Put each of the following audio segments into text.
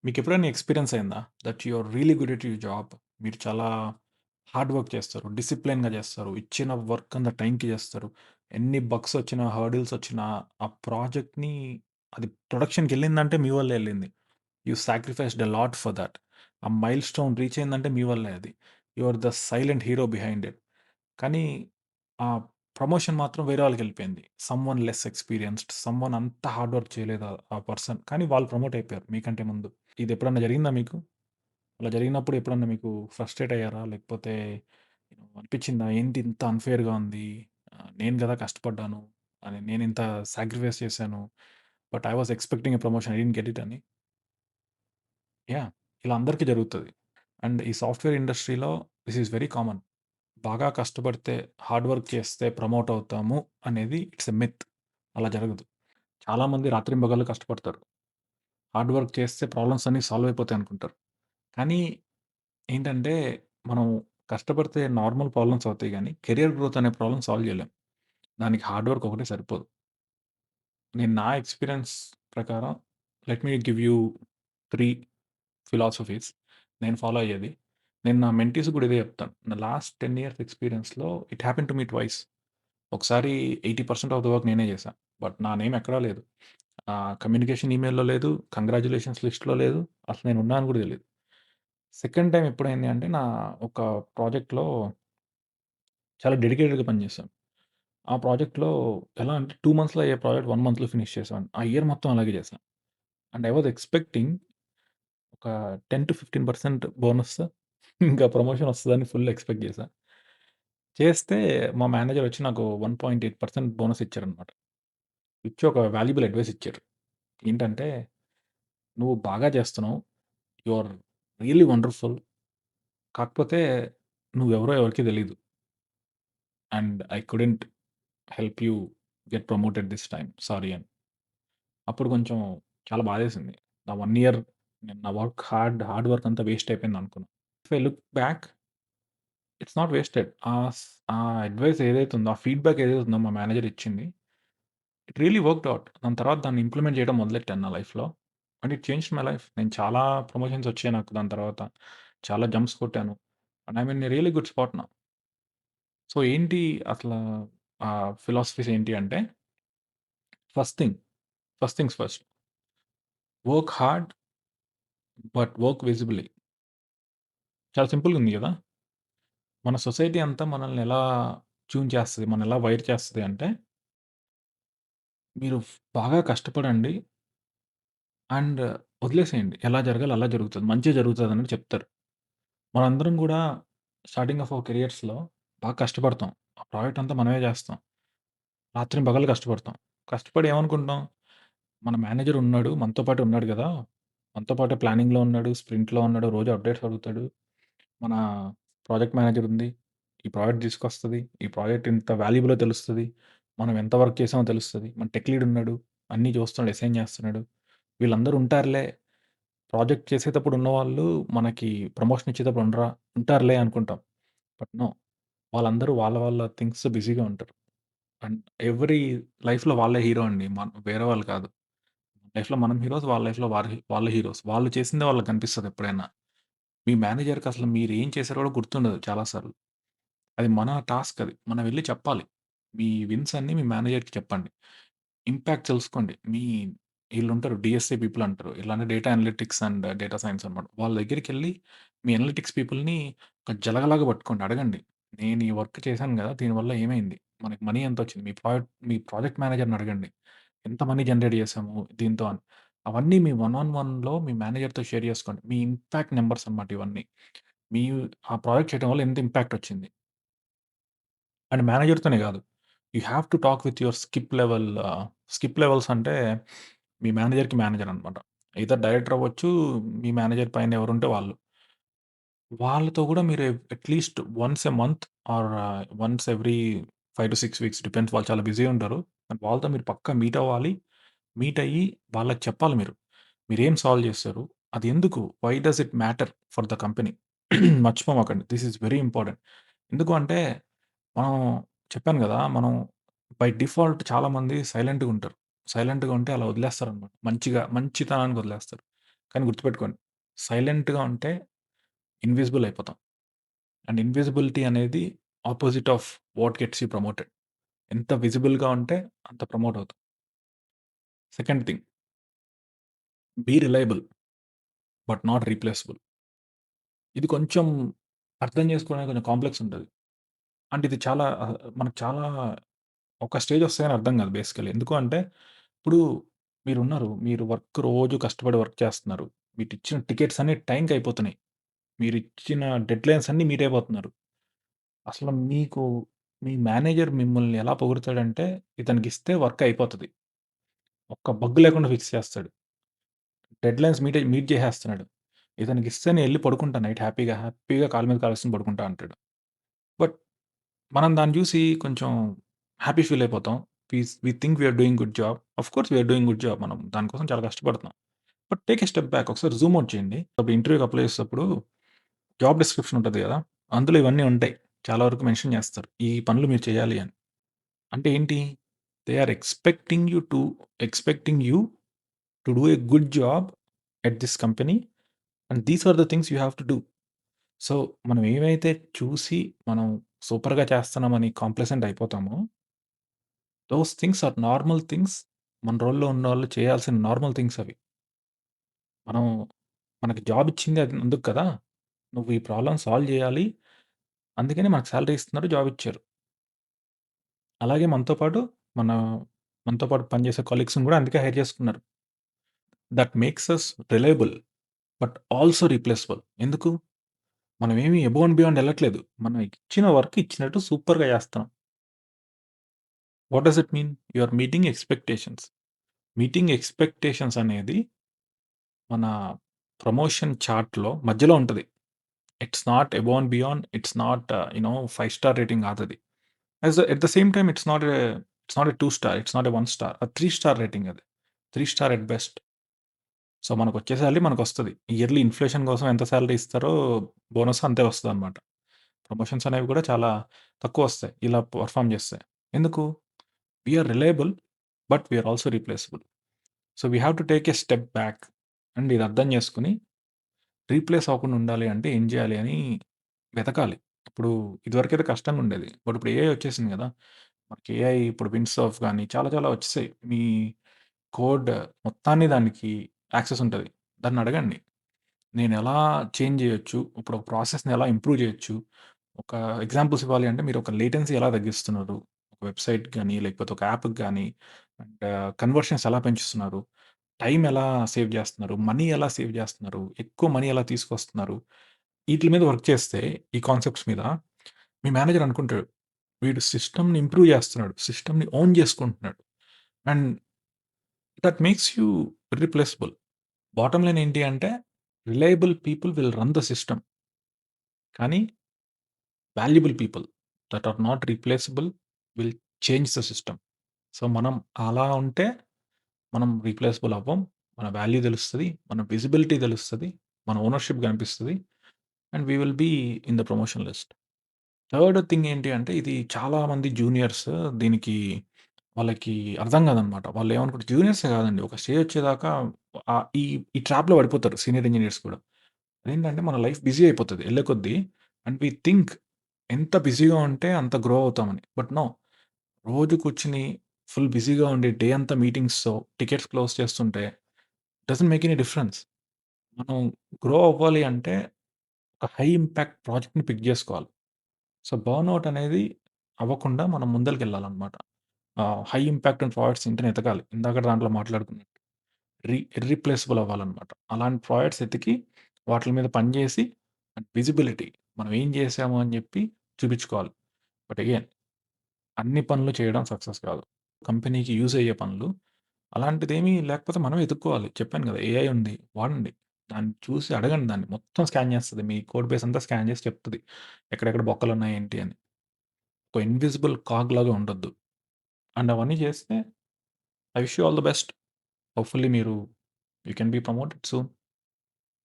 మీకెప్పుడైనా ఎక్స్‌పీరియన్స్ అయిందా? That you are really good at your job. మీరు చాలా హార్డ్ వర్క్ చేస్తారు. డిసిప్లిన్‌గా చేస్తారు. ఇచ్చిన వర్క్ అంతా టైంకి చేస్తారు. ఎన్ని బగ్స్ వచ్చినా, హర్డిల్స్ వచ్చినా, ఆ ప్రాజెక్ట్‌ని అది ప్రొడక్షన్‌కెళ్ళిందంటే మీ వల్లే ఎళ్ళింది. You sacrificed a lot for that. ఆ మైల్‌స్టోన్ రీచ్ అయిందంటే మీ వల్లే అది. You are the silent hero behind it. కానీ ఆ ప్రమోషన్ మాత్రం వేరే వాళ్ళకెళ్ళిపోయింది. సమ్‌వన్ లెస్ ఎక్స్‌పీరియన్స్‌డ్, సమ్‌వన్ అంత హార్డ్ వర్క్ చేయలేదు ఆ పర్సన్. కానీ వాళ్ళు ప్రమోట్ అయిపోయారు మీకంటే ముందు. ఇదెప్పుడన్నా జరిగిందా మీకు? అలా జరిగినప్పుడు ఎప్పుడన్నా మీకు ఫ్రస్ట్రేట్ అయ్యారా? లేకపోతే అనిపిచ్చిందా? ఏంటి ఇంత అన్‌ఫెయిర్‌గా ఉంది. నేను గదా కష్టపడ్డాను. నేనింత సాక్రిఫైస్ చేశాను. But I was expecting a promotion. I didn't get it అని. యాహ్! ఇలా అందరికీ జరుగుతది. అండ్ ఈ సాఫ్ట్‌వేర్ ఇండస్ట్రీలో దిస్ ఈస్ వెరీ కామన్. బాగా కష్టపడితే, హార్డ్ వర్క్ చేస్తే ప్రమోట్ అవుతాము అనేది ఇట్స్ ఎ మిత్. అలా జరగదు. చాలామంది రాత్రింబగళ్ళు కష్టపడతారు. హార్డ్ వర్క్ చేస్తే ప్రాబ్లమ్స్ అన్నీ సాల్వ్ అయిపోతాయనుకుంటారు. కానీ ఏంటంటే, మనం కష్టపడితే నార్మల్ ప్రాబ్లమ్స్ అవుతాయి గానీ, కెరియర్ గ్రోత్ అనే ప్రాబ్లమ్ సాల్వ్ చేయలేం. దానికి హార్డ్ వర్క్ ఒకటే సరిపోదు. నేను నా ఎక్స్‌పీరియన్స్ ప్రకారం let me give you 3 philosophies నేను ఫాలో అయ్యేది. నేను నా మెంటీస్‌కి కూడా ఇదే చెప్తాను. నా లాస్ట్ 10 ఇయర్స్ ఎక్స్‌పీరియన్స్‌లో it happened to me twice. ఒకసారి 80% ఆఫ్ ద వర్క్ నేనే చేశా. బట్ నా నేమ్ ఎక్కడా లేదు. కమ్యూనికేషన్ ఈమెయిల్‌లో లేదు. కంగ్రాచ్యులేషన్స్ లిస్ట్‌లో లేదు. అసలు నేను ఉన్నాను కూడా తెలీదు. సెకండ్ టైమ్ ఎప్పుడైంది అంటే, ఒక ప్రాజెక్ట్‌లో చాలా డెడికేటెడ్‌గా పనిచేశాను. ఆ ప్రాజెక్ట్‌లో ఎలా అంటే 2 మంత్స్‌లో అయ్యే ప్రాజెక్ట్ 1 మంత్‌లో ఫినిష్ చేశాను. ఆ ఇయర్ మొత్తం అలాగే చేశాను. అండ్ ఐ వాస్ ఎక్స్‌పెక్టింగ్ ఒక 10-15% బోనస్ ఇంకా ప్రమోషన్ వస్తదని ఫుల్ ఎక్స్‌పెక్ట్ చేశా. చేస్తే మా మేనేజర్ వచ్చి నాకు 1.8% బోనస్ ఇచ్చారనమాట. ఇచ్చి ఒక వాల్యుబుల్ అడ్వైస్ ఇచ్చారు. ఏంటంటే, "నువ్వు బాగా చేస్తున్నావు. You are really wonderful. కాకపోతే నువ్వెవరో ఎవరికీ తెలీదు. And I couldn't help you get promoted this time. Sorry" అని. అప్పుడు కొంచెం చాలా బాధేసింది. నా 1 ఇయర్ నేను నా హార్డ్ వర్క్ అంతా వేస్ట్ అయిపోయిందనుకున్నా. If I look back it's not wasted. ఆ అడ్వైస్ ఏదైతే ఉందో, ఆ ఫీడ్‌బ్యాక్ ఏదైతే ఉందో మా మేనేజర్ ఇచ్చింది. It really worked out. దాని తర్వాత దాన్ని ఇంప్లిమెంట్ చేయడం మొదలెట్టాను నా లైఫ్‌లో. And it changed my life. నేను చాలా ప్రమోషన్స్ వచ్చాయి నాకు దాని తర్వాత. చాలా జంప్స్ కొట్టాను. And I'm in a really good spot now. So, ఏంటి అసలా ఫిలాసఫీస్ ఏంటి అంటే, first thing, first things first. Work hard but work visibly. చాలా సింపుల్‌గా ఉంది గదా! మన సొసైటీ అంతా మనల్ని ఎలా ట్యూన్ చేస్తది, మనల్ని ఎలా వైర్ చేస్తది అంటే, మీరు బాగా కష్టపడండి అండ్ వదిలేసేయండి. ఎలా జరగాలో అలా జరుగుతది. మంచే జరుగుతదన్నట్టు చెప్తారు. మనందరం గూడా స్టార్టింగ్ ఆఫ్ అవర్ కెరియర్స్‌లో బాగా కష్టపడతాం. ఆ ప్రాజెక్ట్ అంతా మనమే జేస్తాం. రాత్రింబగళ్ళు కష్టపడతాం. కష్టపడి ఏమనుకుంటాం, మన మేనేజర్ ఉన్నాడు. మనతో పాటే ఉన్నాడు గదా! మనతో పాటే ప్లానింగ్‌లో ఉన్నాడు, స్ప్రింట్‌లో ఉన్నాడు, రోజు అప్డేట్స్ అడుగుతాడు. మన ప్రాజెక్ట్ మేనేజర్ ఉంది. ఈ ప్రాజెక్ట్ తీసుకొస్తది. ఈ ప్రాజెక్ట్ ఇంత వాల్యుబులో తెలుస్తది. మనం ఎంత వర్క్ చేసామో తెలుస్తది. మన టెక్ లీడ్ ఉన్నాడు. అన్నీ చూస్తున్నాడు, అసైన్ చేస్తున్నాడు. వీళ్ళందరూ ఉంటారులే. ప్రాజెక్ట్ చేసేటప్పుడు ఉన్నవాళ్ళు మనకి ప్రమోషన్ ఇచ్చేటప్పుడు ఉంటారులే అనుకుంటాం. But no. వాళ్ళందరూ వాళ్ళ థింగ్స్‌తో బిజీగా ఉంటారు. అండ్ ఎవ్రి లైఫ్‌లో వాళ్ళే హీరో అండి. వేరే వాళ్ళు కాదు. లైఫ్‌లో మనం హీరోస్. వాళ్ళ లైఫ్‌లో వాళ్ళు హీరోస్. వాళ్ళు చేసిందే వాళ్ళకి కనిపిస్తది ఎప్పుడైనా. మీ మేనేజర్‌కి అసలు మీరేం చేసారో కూడా గుర్తుండదు చాలా సార్లు. అది మన టాస్క్ అది. మనం వెళ్లి చెప్పాలి. మీ విన్స్ అన్నీ మీ మేనేజర్‌కి చెప్పండి. ఇంపాక్ట్ తెలుసుకోండి. ఈళ్ళుంటారు డీఎస్ఏ పీపుల్ అంటారు. ఇలానే data analytics and data science అనమాట. వాళ్ళ దగ్గరికెళ్లి మీ అనలిటిక్స్ పీపుల్‌ని ఒక జలగలాగా పట్టుకోండి. అడగండి. నేను ఈ వర్క్ చేశాను గదా! దీనివల్ల ఏమైంది? మనకి మనీ ఎంతొచ్చింది? మీ ప్రాజెక్ట్ మేనేజర్‌ని అడగండి. ఎంత మనీ జనరేట్ చేసాము దీంతో అని. అవన్నీ మీ వన్ ఆన్ వన్‌లో మీ మేనేజర్‌తో షేర్ చేసుకోండి. మీ ఇంపాక్ట్ నంబర్స్ అన్నమాట ఇవన్నీ. మీ ఆ ప్రాజెక్ట్ చేయడం వల్ల ఎంత ఇంపాక్ట్ వచ్చింది? అండ్ మేనేజర్‌తోనే గాదు. You have to talk with your skip levels అంటే మీ మేనేజర్‌కి మేనేజర్ అనమాట. ఎయిదర్ డైరెక్టర్ అవ్వచ్చు, మీ మేనేజర్ పైన ఎవరుంటే వాళ్ళు. వాళ్ళతో గూడా మీరు at least once a month or once every 5-6 weeks depends వాళ్ళు చాలా బిజీ ఉంటారు. వాళ్ళతో మీరు పక్కా మీట్ అవ్వాలి. మీట్ అయ్యి వాళ్ళకి చెప్పాలి మీరు. మీరేం సాల్వ్ చేశారు? అది ఎందుకు? Why does it matter for the company? మర్చిపోమాకండి. This is very important. ఎందుకు అంటే మనం చెప్పాను గదా! మనం బై డిఫాల్ట్ చాలామంది సైలెంట్‌గా ఉంటారు. సైలెంట్‌గా ఉంటే అలా వదిలేస్తారనమాట. మంచితనానికి వదిలేస్తారు. కానీ గుర్తుపెట్టుకోండి, సైలెంట్‌గా ఉంటే ఇన్విజిబుల్ అయిపోతాం. అండ్ ఇన్విజిబిలిటీ అనేది opposite of what gets you promoted. ఎంత విజిబుల్‌గా ఉంటే అంత ప్రమోట్ అవుతాం. Second thing, be reliable but not replaceable. ఇది కొంచెం అర్థం చేసుకోవడానికి కొంచెం కాంప్లెక్స్ ఉంటది. అంటే ఇది చాలా మనకు చాలా ఒక స్టేజ్ వస్తే గాని అర్థం కాదు బేసికల్లీ. ఎందుకు అంటే, ఇప్పుడు మీరున్నారు. మీరు వర్క్ రోజు కష్టపడి వర్క్ చేస్తున్నారు. మీకిచ్చిన టికెట్స్ అన్నీ టైంకి అయిపోతున్నాయి. మీరిచ్చిన డెడ్‌లైన్స్ అన్నీ మీట్ అయిపోతున్నారు. అసలు మీకు మీ మేనేజర్ మిమ్మల్ని ఎలా పొగుడుతాడంటే, ఇతనికిస్తే వర్క్ అయిపోతది. ఒక్క బగ్ లేకుండా ఫిక్స్ చేస్తాడు. డెడ్‌లైన్స్ మీట్ చేసేస్తున్నాడు. ఇతనికిస్తే నేనెళ్లి పడుకుంటా నైట్ హ్యాపీగా, హ్యాపీగా కాలు మీద కాలేసుకొని పడుకుంటా అంటాడు. బట్ మనం దాన్ని చూసి కొంచెం హ్యాపీ ఫీల్ అయిపోతాం. We think we are doing good job. Of course we are doing good job. మనం దాని కోసం చాలా కష్టపడుతున్నాం. But take a step back. ఒకసారి జూమ్ ఔట్ చేయండి. అప్పుడు ఇంటర్వ్యూకి అప్లై చేసేటప్పుడు జాబ్ డిస్క్రిప్షన్ ఉంటది గదా! అందులో ఇవన్నీ ఉంటాయి. చాలా వరకు మెన్షన్ చేస్తారు. ఈ పనులు మీరు చేయాలి అని. అంటే ఏంటి? They are expecting you to do a good job at this company and these are the things you have to do. So, మనం ఏవైతే చూసి మనం సూపర్‌గా చేస్తున్నామని కాంప్లిసెంట్ అయిపోతామో, those things are normal things. మన రోల్‌లో ఉన్నోళ్ళు చేయాల్సిన నార్మల్ థింగ్స్ అవి. మనం మనకి జాబ్ ఇచ్చింది అది అందుకు కదా! నువ్వు ఈ ప్రాబ్లమ్ సాల్వ్ చేయాలి. అందుకని మనకు సాలరీ ఇస్తున్నారు. జాబ్ ఇచ్చారు. అలాగే మన మనతో పాటు పనిచేసే కొలీగ్స్‌ని కూడా అందుకే హైర్ చేసుకున్నారు. That makes us reliable but also replaceable. ఎందుకు? మనమేమి అబోవ్ అండ్ బియాండ్ ఎళ్ళట్లేదు. మనం ఇచ్చిన వర్క్ ఇచ్చినట్టు సూపర్‌గా చేస్తున్నాం. What does it mean? You are meeting expectations. Meeting expectations అనేది మన ప్రమోషన్ చార్ట్‌లో మధ్యలో ఉంటది. It's not above and beyond. It's not 5 star rating కాదది. At the same time it's not a 2 star. It's not a 1 star. 3 star rating అది. 3 star at best. So, మనకొచ్చే salary మనకొస్తది. Yearly inflation కోసం ఎంత salary ఇస్తారో bonus అంతే వస్తదనమాట. Promotions అనేవి కూడా చాలా తక్కువొస్తాయి. ఇలా పెర్ఫార్మ్ చేస్తే. ఎందుకు? We are reliable but we are also replaceable. So, we have to take a step back and ఇది అర్థం చేసుకొని రీప్లేస్ అవ్వకుండా ఉండాలి అంటే ఏం చేయాలి అని వెతకాలి. ఇప్పుడు ఇదివరకైతే కష్టంగా ఉండేది. బట్ ఇప్పుడు ఏఐ వచ్చేసింది గదా! మనకి ఏఐ ఇప్పుడు విండ్సర్ఫ్ గాని చాలా చాలా వచ్చేసాయి. మీ కోడ్ మొత్తాన్ని దానికి యాక్సెస్ ఉంటది. దాన్నడగండి. నేనెలా చేంజ్ జేయొచ్చు? ఇప్పుడు ఒక ప్రాసెస్‌ని ఎలా ఇంప్రూవ్ జేయొచ్చు? ఒక ఎగ్జాంపుల్స్ ఇవ్వాలి అంటే మీరు ఒక లేటెన్సీ ఎలా తగ్గిస్తున్నారు? ఒక వెబ్‌సైట్ గాని, లేకపోతే ఒక యాప్‌కి గాని అండ్ కన్వర్షన్స్ ఎలా పెంచుతున్నారు? టైమ్ ఎలా సేవ్ జేస్తున్నారు? మనీ ఎలా సేవ్ జేస్తున్నారు? ఎక్కువ మనీ ఎలా తీసుకొస్తున్నారు? ఈటిల మీద వర్క్ చేస్తే ఈ కాన్సెప్ట్స్ మీద మీ మేనేజర్ అనుకుంటాడు. వీడు సిస్టమ్‌ని ఇంప్రూవ్ జేస్తున్నాడు. సిస్టమ్‌ని ఓన్ జేసుకుంటున్నాడు. And that makes you irreplaceable. Bottom line ఏంటి అంటే reliable people will run the system. కానీ valuable people that are not replaceable will change the system. So, మనం అలా ఉంటే మనం రీప్లేసబుల్ అవ్వం. మన వాల్యూ తెలుస్తది. మన విజిబిలిటీ తెలుస్తది. మన ఓనర్‌షిప్ కనిపిస్తది. And we will be in the promotion list. Third thing ఏంటి అంటే ఇది చాలామంది జూనియర్స్ దీనికి వాళ్ళకి అర్థం కాదనమాట. వాళ్ళేమనుకుంటారు జూనియర్సే కాదండి. ఒక స్టేజ్ వచ్చేదాకా ఈ ఈ ట్రాప్‌లో పడిపోతారు సీనియర్ ఇంజినీర్స్ కూడా. అదేంటంటే మన లైఫ్ బిజీ అయిపోతది ఎళ్ళే కొద్దీ. అండ్ వి థింక్ ఎంత బిజీగా ఉంటే అంత గ్రో అవుతామని. But no. రోజు కూర్చొని ఫుల్ బిజీగా ఉండి డే అంతా మీటింగ్స్‌తో టికెట్స్ క్లోజ్ చేస్తుంటే డజంట్ మేక్ ఎనీ డిఫరెన్స్. మనం గ్రో అవ్వాలి అంటే ఒక హై ఇంపాక్ట్ ప్రాజెక్ట్‌ని పిక్ జేసుకోవాలి. సో, బర్న్‌ఔట్ అనేది అవ్వకుండా మనం ముందలకెళ్ళాలనమాట. హై ఇంపాక్ట్ అండ్ ప్రాజెక్ట్స్ ఏంటని ఎతకాలి. ఇందాకడ దాంట్లో మాట్లాడుకున్నట్టు. ఇర్రిప్లేసబుల్ అవ్వాలనమాట. అలాంటి ప్రాజెక్ట్స్ ఎతికి వాటిల మీద పని జేసి విజిబిలిటీ మనం ఏం జేసాము అని జెప్పి చూపించుకోవాలి. బట్ అగైన్ అన్ని పనులు చేయడం సక్సెస్ కాదు. కంపెనీకి యూజ్ అయ్యే పనులు. అలాంటిదేమీ లేకపోతే మనమే ఎతుక్కోవాలి. చెప్పాను గదా! ఏఐ ఉంది. వాడండి. దాన్ని చూసి అడగండి దాన్ని. మొత్తం స్కాన్ జేస్తది. మీ కోడ్ బేస్ అంతా స్కాన్ జేసి చెప్తది. ఎక్కడెక్కడ బొక్కలున్నాయి ఏంటి అని. ఒక ఇన్విజిబుల్ కాగ్ లాగా ఉండొద్దు. అండ్ అవన్నీ చేస్తే I wish you all the best. Hopefully you can be promoted soon.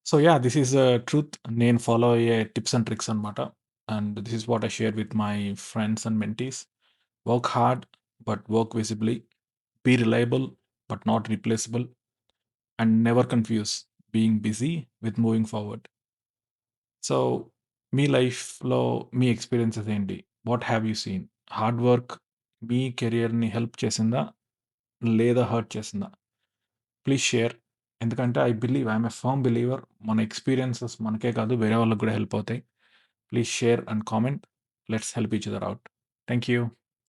So, yeah! This is truth. నేను ఫాలో అయ్యే టిప్స్ అండ్ ట్రిక్స్ అనమాట. And this is what I share with my friends and mentees. Work hard but work visibly. Be reliable but not replaceable. And never confuse being busy with moving forward. So, మీ లైఫ్‌లో మీ experiences ఏంటి? What have you seen? Hard work మీ కెరియర్‌ని help చేసిందా? లేదా hurt చేసిందా? Please share. ఎందుకంటే I'm a firm believer మన ఎక్స్‌పీరియన్సెస్ మనకే కాదు వేరే వాళ్ళకి గూడా హెల్ప్ అవుతాయి. Please share and comment. Let's help each other out. Thank you.